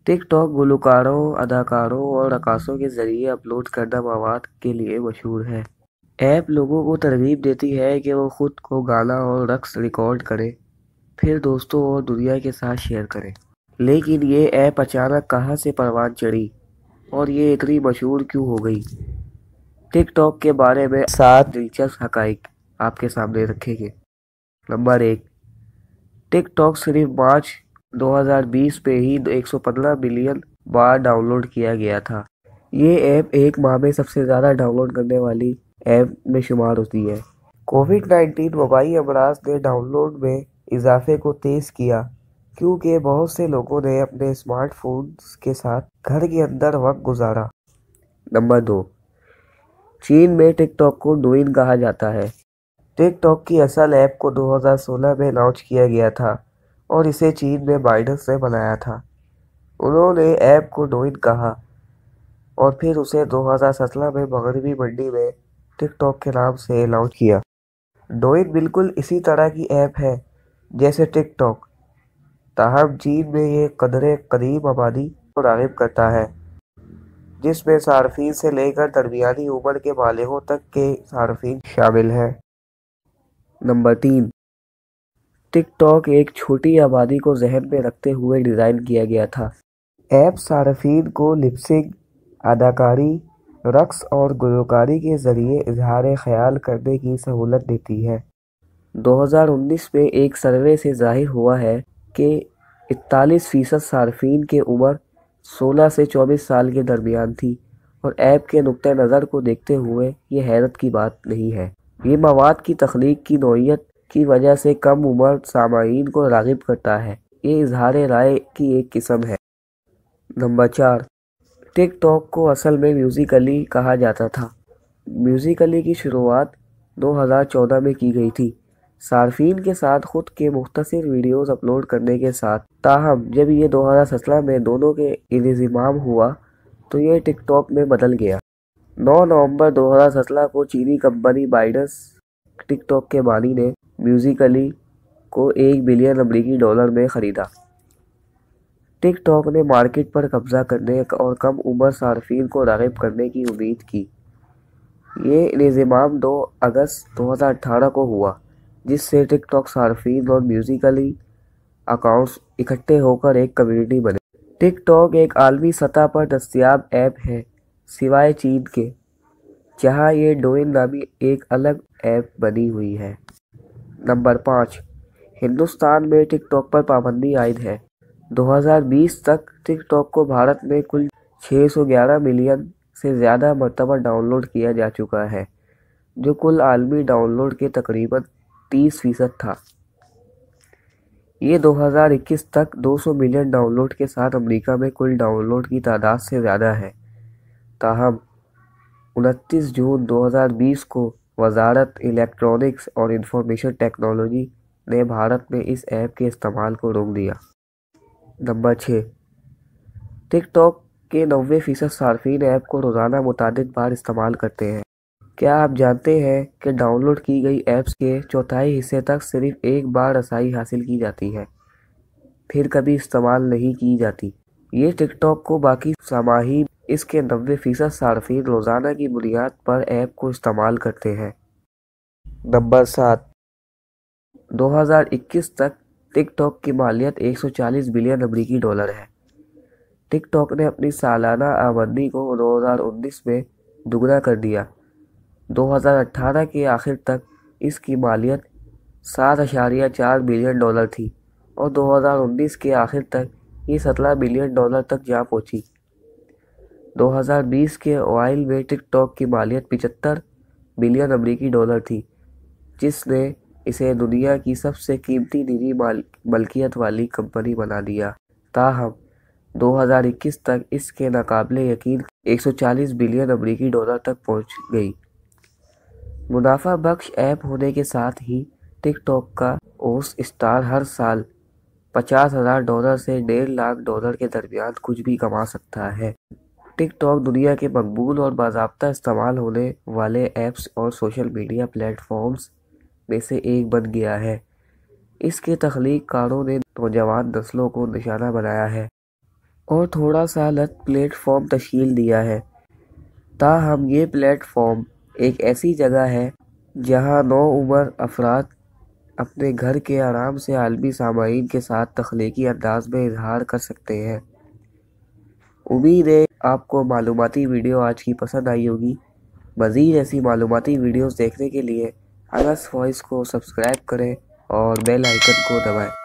Tick tock गुलकारों, अदाकारों और रकासों के जरिए अपलोड करदा मवाद के लिए मशहूर है। ऐप लोगों को तरगीब देती है कि वो खुद को गाना और रक्स रिकॉर्ड करें, फिर दोस्तों और दुनिया के साथ शेयर करें। लेकिन ये ऐप अचानक कहाँ से परवान चढ़ी और ये इतनी मशहूर क्यों हो गई? टिक टॉक के बारे में 7 दिलचस्प हकाइक आपके सामने रखेंगे। नंबर 1, टिक टॉक सिर्फ मार्च 2020 पे ही 115 मिलियन बार डाउनलोड किया गया था। ये ऐप एक माह में सबसे ज़्यादा डाउनलोड करने वाली ऐप में शुमार होती है। कोविड-19 वबाई अमराज ने डाउनलोड में इजाफे को तेज़ किया क्योंकि बहुत से लोगों ने अपने स्मार्टफोन्स के साथ घर के अंदर वक्त गुजारा। नंबर 2, चीन में टिकटॉक को डोइन कहा जाता है। टिकटॉक की असल ऐप को 2016 में लॉन्च किया गया था और इसे चीन में बाइडस ने बनाया था। उन्होंने ऐप को डोइन कहा और फिर उसे 2017 में मगरबी मंडी में टिकटॉक के नाम से लॉन्च किया। डोइन बिल्कुल इसी तरह की ऐप है जैसे टिकटॉक, ताहम चीन में ये कदरे करीब आबादी को राग़िब करता है, जिसमें सार्फिन से लेकर दरमियानी उम्र के बालिगों तक के सार्फिन शामिल हैं। नंबर 3, टिकटॉक एक छोटी आबादी को ज़हन में रखते हुए डिज़ाइन किया गया था। ऐप सार्फिन को लिपसिंग, अदाकारी, रक्स और गुलकारी के ज़रिए इजहार ख्याल करने की सहूलत देती है। 2019 में एक सर्वे से ज़ाहिर हुआ है कि 41% सार्फिन की उम्र 16 से 24 साल के दरमियान थी और ऐप के नुक्ते नज़र को देखते हुए ये हैरत की बात नहीं है। ये मवाद की तख्लीक की नौइयत की वजह से कम उम्र सामाईन को राग़िब करता है। ये इजहार राय की एक किस्म है। नंबर 4, टिकटॉक को असल में म्यूज़िकली कहा जाता था। म्यूज़िकली की शुरुआत 2014 में की गई थी, सार्फिन के साथ खुद के मुख्तसर वीडियोस अपलोड करने के साथ। ताहम जब ये 2017 में दोनों के इंज़िमाम हुआ तो ये टिकटॉक में बदल गया। 9 नवंबर 2017 को चीनी कंपनी बाइडस टिकटॉक के बानी ने म्यूज़िकली को $1 बिलियन में ख़रीदा। टिकटॉक ने मार्केट पर कब्जा करने और कम उम्र सार्फिन को राग़िब करने की उम्मीद की। ये इंज़िमाम 2 अगस्त 2018 को हुआ, जिससे टिकटॉक सार्फिन और म्यूज़िकली अकाउंट्स इकट्ठे होकर एक कम्युनिटी बने। टिकटॉक एक आलमी सतह पर दस्तयाब ऐप है सिवाय चीन के, जहां ये डोइन नामी एक अलग ऐप बनी हुई है। नंबर 5, हिंदुस्तान में टिकटॉक पर पाबंदी आयद है। 2020 तक टिकटॉक को भारत में कुल 611 मिलियन से ज़्यादा मरतबा डाउनलोड किया जा चुका है, जो कुल आलमी डाउनलोड के तकरीबन 30% था। ये 2021 तक 200 मिलियन डाउनलोड के साथ अमेरिका में कुल डाउनलोड की तादाद से ज़्यादा है। ताहम 29 जून 2020 को वजारत इलेक्ट्रॉनिक्स और इंफॉर्मेशन टेक्नोलॉजी ने भारत में इस ऐप के इस्तेमाल को रोक दिया। नंबर 6, टिकटॉक के 90% सार्फिन ऐप को रोज़ाना मुतादिद बार इस्तेमाल करते हैं। क्या आप जानते हैं कि डाउनलोड की गई ऐप्स के चौथाई हिस्से तक सिर्फ एक बार रसाई हासिल की जाती है, फिर कभी इस्तेमाल नहीं की जाती। ये टिकटॉक को बाकी सामाहीन इसके 90% सार्फिन रोज़ाना की बुनियाद पर ऐप को इस्तेमाल करते हैं। नंबर 7, 2021 तक टिकटॉक की मालियत $140 बिलियन है। टिकटॉक ने अपनी सालाना आमदनी को 2019 में दुगना कर दिया। 2018 के आखिर तक इसकी मालियत $7.4 बिलियन थी और 2019 के आखिर तक ये $17 बिलियन तक जा पहुंची। 2020 के अवाइल में टिकटॉक की मालियत $75 बिलियन थी, जिसने इसे दुनिया की सबसे कीमती निजी मलकियत वाली कंपनी बना दिया। ताहम 2021 तक इसके नाकाबिले यकीन $140 बिलियन तक पहुंच गई। मुनाफा बख्श ऐप होने के साथ ही टिकटॉक का औसत स्टार हर साल $50,000 से $1.5 लाख के दरमियान कुछ भी कमा सकता है। टिकटॉक दुनिया के मकबूल और बाज़ाब्ता इस्तेमाल होने वाले ऐप्स और सोशल मीडिया प्लेटफॉर्म्स में से एक बन गया है। इसके तख्लीक कारों ने नौजवान नस्लों को निशाना बनाया है اور تھوڑا سا الگ پلیٹ فارم تشکیل دیا ہے۔ تاہم یہ پلیٹ فارم ایک ایسی جگہ ہے جہاں نوعمر افراد اپنے گھر کے آرام سے عالمی سامعین کے ساتھ تخلیقی انداز میں اظہار کر سکتے ہیں۔ امید ہے آپ کو معلوماتی ویڈیو آج کی پسند آئی ہوگی۔ مزید ایسی معلوماتی ویڈیوز دیکھنے کے لیے انس وائس کو سبسکرائب کریں اور بیل آئیکن کو دبائیں۔